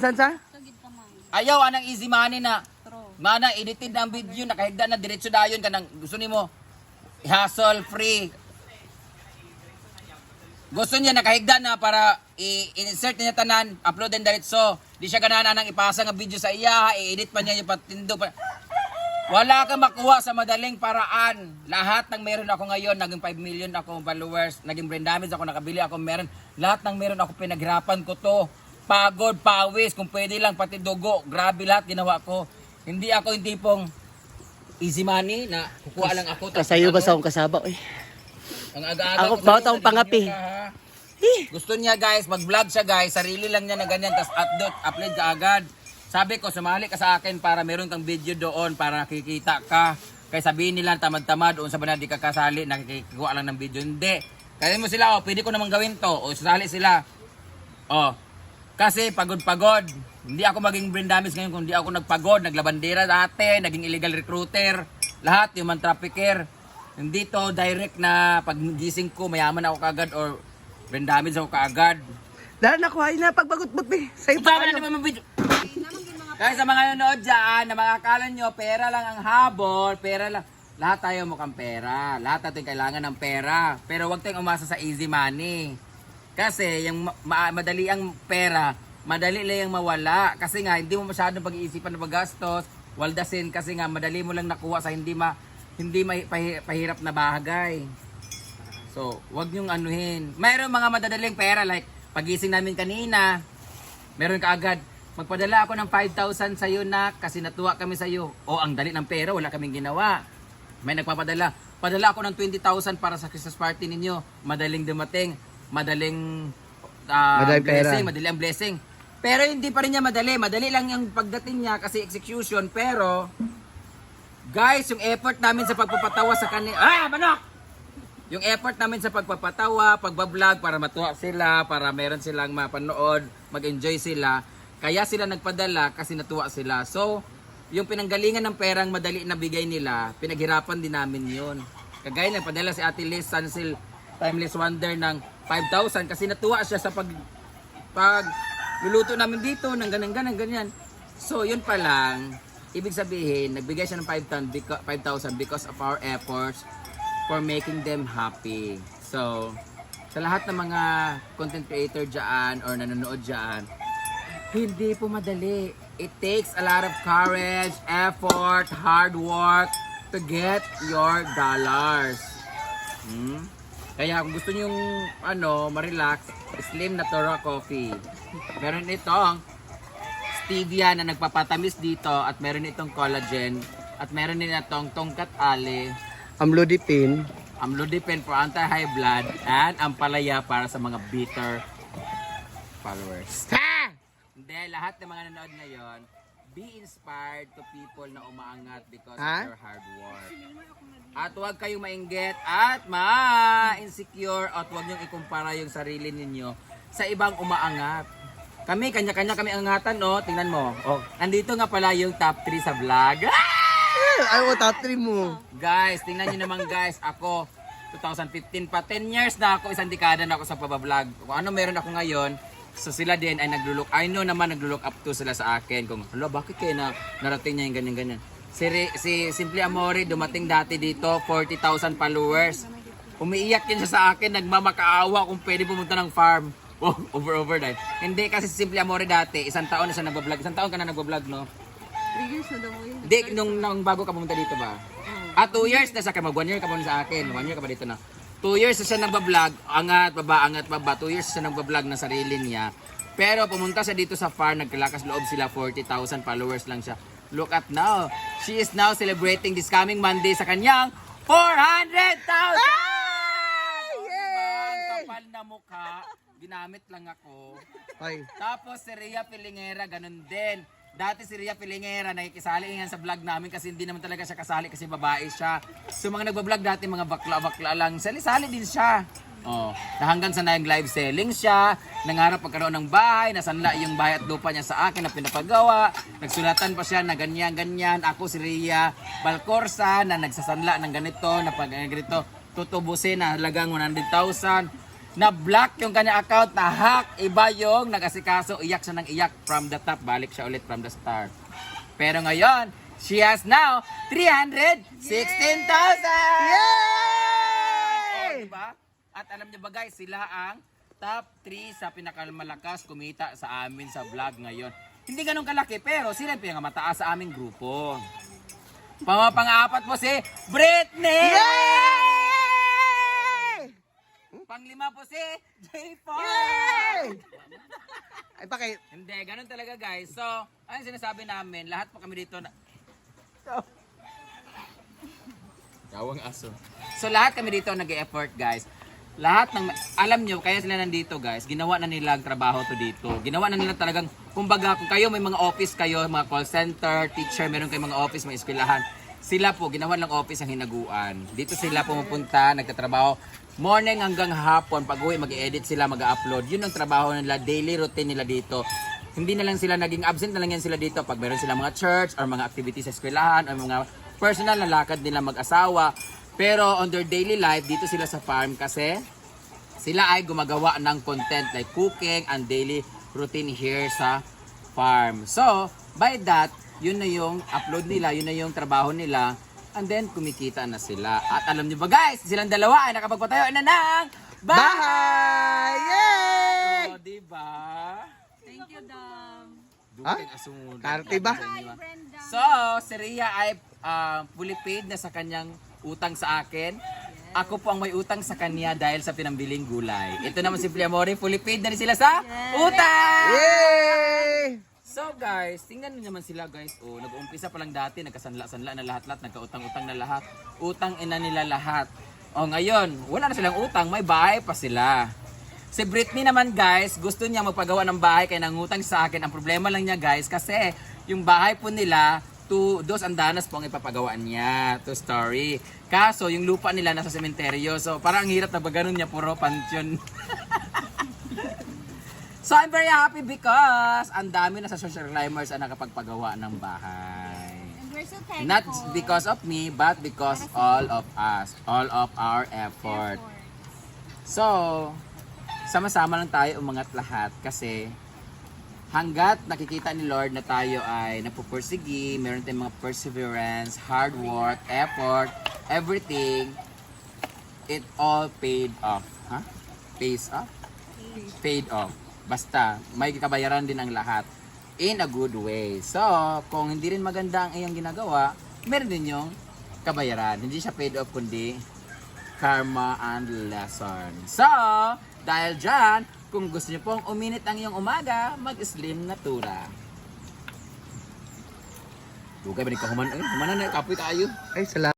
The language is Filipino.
San sa? Ayaw anang easy money na. Mana edited na ang video, nakahigda na diretso dayon kanang gusto nimo. Hassle free. Gusto niya nakahigda na para i-insert niya tanan, upload din diretso. Di siya ganahan nang ipasa nga video sa iya, i-edit pa niya yung patindo pa. Wala kang makuha sa madaling paraan. Lahat ng meron ako ngayon, naging 5 million ako followers, naging brand damage ako, nakabili ako meron. Lahat ng meron ako, pinaghirapan ko to. Pagod, pawis, kung pwede lang pati dugo. Grabe lahat ginawa ko. Hindi ako yung tipong easy money na kukuha lang ako. Kasayo ba sa akong kasaba? Ang aga-aga ako bawat akong pangapi. Gusto niya guys, mag-vlog siya guys. Sarili lang niya na ganyan. Tapos upload ka agad. Sabi ko, sumali ka sa akin para meron kang video doon para nakikita ka. Kaya sabihin nila tamad-tamad doon sa banal di ka kasali, nakikikuha lang ng video. Hindi. Kaya mo sila, pwede ko naman gawin to. Sasali sila. Kasi pagod-pagod. Hindi ako maging brain damage ngayon kung hindi ako nagpagod. Naglabandera dati, naging illegal recruiter. Lahat, human trafficker. Hindi to direct na pag gising ko, mayaman ako kaagad or brain damage ako kaagad. Dahil nakuha na pagbagot-bot eh. Sa'yo pa kayo. Kaya sa mga nanonood dyan, na mga akala nyo, pera lang ang habol, pera lang. Lahat tayo mukhang pera. Lahat natin kailangan ng pera. Pero huwag tayong umasa sa easy money. Kasi yung madali ang pera, madali lang yung mawala. Kasi nga, hindi mo masyadong pag-iisipan na paggastos. Waldasin kasi nga, madali mo lang nakuha sa hindi pahirap na bagay. So, wag niyong anuhin. Mayroon mga madadaling pera like pagising namin kanina, meron ka agad, magpadala ako ng 5,000 sa iyo na kasi natuwa kami sa iyo. Ang dali ng pera, wala kaming ginawa. May nagpapadala. Padala ako ng 20,000 para sa Christmas party ninyo. Madaling dumating, madaling blessing, madali ang blessing. Pero hindi pa rin niya madali. Madali lang yung pagdating niya kasi execution. Pero, guys, yung effort namin sa pagpapatawa sa kanila. Manok! Yung effort namin sa pagpapatawa, pagbablog, para matuwa sila, para meron silang mapanood, mag-enjoy sila. Kaya sila nagpadala kasi natuwa sila. So, yung pinanggalingan ng perang madali na bigay nila, pinaghirapan din namin yun. Kagaya nagpadala si Ate Liz Sansil Timeless Wonder ng 5,000 kasi natuwa siya sa pag luluto namin dito ng ganyan. So, yun pa lang. Ibig sabihin, nagbigay siya ng 5,000 because of our efforts for making them happy. So, sa lahat ng mga content creator dyan or nanonood dyan, hindi po madali. It takes a lot of courage, effort, hard work to get your dollars. Kaya kung gusto nyo ma-relax, Slim Natura Coffee. Meron itong stevia na nagpapatamis dito at meron itong collagen at meron din itong tongkat ali, Amlodipine for anti-high blood and ampalaya para sa mga bitter followers. Hindi, lahat ng mga nanonood ngayon, be inspired to people na umaangat because of their hard work. At huwag kayong mainggit at ma-insecure at huwag niyong ikumpara yung sarili ninyo sa ibang umaangat. Kami, kanya-kanya kami angatan, tingnan mo. Nandito nga pala yung top 3 sa vlog. Ay, top 3 mo. Guys, tingnan nyo naman guys, ako, 2015 pa, 10 years na ako, isang dekada na ako sa pabablog. Kung ano meron ako ngayon, so sila din ay I know naman naglo-look up to sila sa akin. Kung, bakit kayo narating niya yung ganyan-ganyan. Si Simply Amore, dumating dati dito, 40,000 followers. Umiiyak yun siya sa akin, nagmamakaawa kung pwede pumunta ng farm. Over dahil. Hindi kasi si Simply Amore dati, isang taon na siya nagbablog. Isang taon ka na nagbablog, no? 3 years na daw yun. Hindi, nung bago ka pumunta dito ba? 2 years na siya, mag 1 year ka muna sa akin. 1 year ka ba dito na? 2 years na siya nagbablog, angat, baba. 2 years na siya nagbablog na sarili niya. Pero pumunta siya dito sa farm, nagkalakas loob sila, 40,000 followers lang siya. Look at now. She is now celebrating this coming Monday sa kanyang 400,000! Ang kapal na mukha, ginamit lang ako. Tapos si Rhea Pilingera, ganun din. Dati si Rhea Pilingera, nakikisali yan sa vlog namin kasi hindi naman talaga siya kasali kasi babae siya. So mga nagbablog dati, mga bakla-bakla lang, sali-sali din siya. Na hanggang sa nag-live selling siya, nangarap pagkaroon ng bahay, nasanla yung bahay at lupa niya sa akin na pinapagawa. Nagsulatan pa siya na ganyan-ganyan. Ako si Rhea Balcorsa na nagsasanla ng ganito, na pag ganito, tutubusin na halagang 100,000. na-block yung kanya account, na-hack. Iba yung nag-asikaso, iyak siya ng iyak from the top, balik siya ulit from the start. Pero ngayon, she has now 316,000! Yay! Oh, diba? At alam niyo ba guys, sila ang top 3 sa pinakamalakas kumita sa amin sa vlog ngayon. Hindi ganun kalaki, pero sila yung pinakamataas sa aming grupo. Pang-apat po si Britney! Yay! Panglima po si J4! Yay! Ay, bakit? Hindi, ganun talaga guys. So, ano sinasabi namin, lahat po kami dito na... Yawang aso. So, lahat kami dito nag-e-effort guys. Lahat ng, alam nyo, kaya sila nandito guys, ginawa na nila ang trabaho to dito. Ginawa na nila talagang, kumbaga, kung kayo may mga office kayo, mga call center, teacher, meron kayong mga office, may eskwelahan, sila po, ginawa lang office ang hinaguan. Dito sila pumupunta, nagtatrabaho, morning hanggang hapon, pag uwi, mag-edit sila, mag-upload. Yun ang trabaho nila, daily routine nila dito. Hindi na lang sila naging absent na lang yan sila dito pag meron sila mga church or mga activities sa eskwelahan or mga personal na lakad nila mag-asawa. Pero on their daily life, dito sila sa farm kasi sila ay gumagawa ng content like cooking and daily routine here sa farm. So, by that, yun na yung upload nila, yun na yung trabaho nila, and then kumikita na sila. At alam niyo ba guys, silang dalawa ay nakapagpatayo na ng Bahay! Yay! Oh, diba? Thank you, Dam. Dugay ang asunod. Karte ba? So, si Rhea ay fully paid na sa kanyang utang sa akin. Ako po ang may utang sa kanya dahil sa pinambiling gulay. Ito naman si Amore, fully paid na rin sila sa utang! Yay! So guys, tingnan nyo naman sila guys. Oh, nag-uumpisa pa lang dati, nagkasanla-sanla na lahat-lahat, nagkautang-utang na lahat. Utang ina nila lahat. Oh, ngayon, wala na silang utang, may bahay pa sila. Si Britney naman guys, gusto niya magpagawa ng bahay kaya nangutang sa akin. Ang problema lang niya guys, kasi yung bahay po nila, dos andanas po ang ipapagawa niya. To story. Kaso, yung lupa nila nasa sementeryo. So, parang ang hirap na ba ganun niya, puro pansyon. So, I'm very happy because ang dami na sa social climbers ang nakapagpagawa ng bahay. And we're so thankful. Not because of me, but because all of us. All of our effort. So, sama-sama lang tayo umangat lahat kasi hanggat nakikita ni Lord na tayo ay napupursigi, meron tayong mga perseverance, hard work, effort, everything, it all paid off. Huh? Pays off? Paid off. Basta, may kabayaran din ang lahat in a good way. So, kung hindi rin maganda ang iyong ginagawa, meron din yung kabayaran. Hindi siya paid off, kundi karma and lesson. So, dahil dyan, kung gusto niyo pong uminit ang iyong umaga, mag-slim natura. Dugay ba ni kahuman? Humanan na, kapoy tayo. Ay, salamat.